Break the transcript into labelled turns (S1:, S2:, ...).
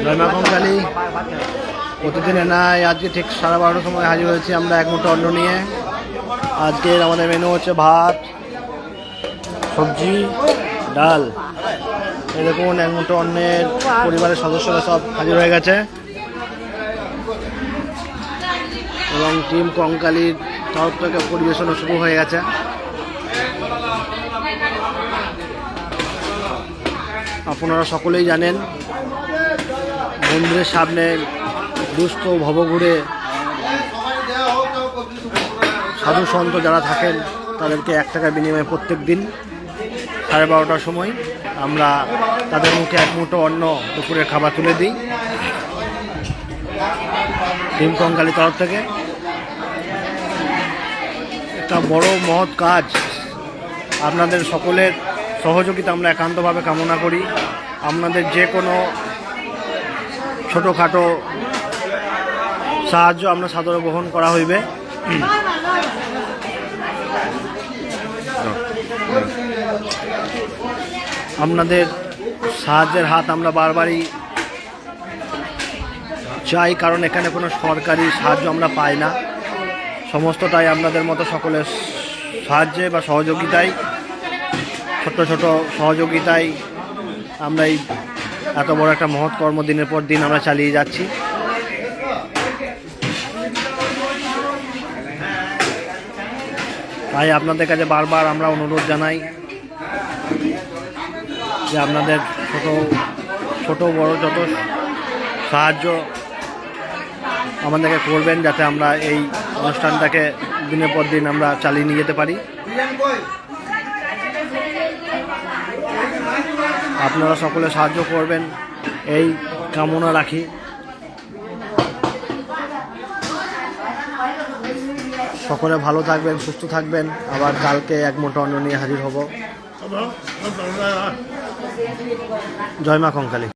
S1: জয় মা কঙ্কালী। প্রতিদিনের নাই আজকে ঠিক 12:30টার সময় হাজির হয়েছি আমরা এক মুঠো অন্ন নিয়ে। আজকের আমাদের মেনু হচ্ছে ভাত, সবজি, ডাল। এই দেখুন এক মুঠো অন্নের পরিবারের সদস্যরা সব হাজির হয়ে গেছে এবং টিম কঙ্কালীর তরফ থেকে পরিবেশনও শুরু হয়ে গেছে। আপনারা সকলেই জানেন মন্দিরের সামনে দুস্থ ভবঘুরে সাধু সন্ত যারা থাকেন তাদেরকে 1 টাকা বিনিময়ে প্রত্যেক দিন 12:30টার সময় আমরা তাদের মুখে এক মুঠো অন্ন দুপুরের খাবার তুলে দিই টিম কঙ্কালী তরফ থেকে। একটা বড় মহৎ কাজ, আপনাদের সকলের সহযোগিতা আমরা একান্তভাবে কামনা করি। আপনাদের যে কোনো ছোটোখাটো সাহায্য আমরা সাদরে গ্রহণ করা হইবে। আপনাদের সাহায্যের হাত আমরা বারবারই চাই, কারণ এখানে কোনো সরকারি সাহায্য আমরা পাই না। সমস্তটাই আপনাদের মতো সকলের সাহায্যে বা সহযোগিতায়, ছোট ছোট সহযোগিতায় আমরা এই এত বড় একটা মহৎ কর্ম দিনের পর দিন আমরা চালিয়ে যাচ্ছি। তাই আপনাদের কাছে বারবার আমরা অনুরোধ জানাই যে আপনাদের ছোট বড় যত সাহায্য আমাদেরকে করবেন, যাতে আমরা এই অনুষ্ঠানটাকে দিনের পর দিন আমরা চালিয়ে নিয়ে যেতে পারি। আপনারা সকলে সাহায্য করবেন এই কামনা রাখি। সকলে ভালো থাকবেন, সুস্থ থাকবেন। আবার কালকে এক মুঠো অন্ন নিয়ে হাজির হব। জয় মা কঙ্কালী।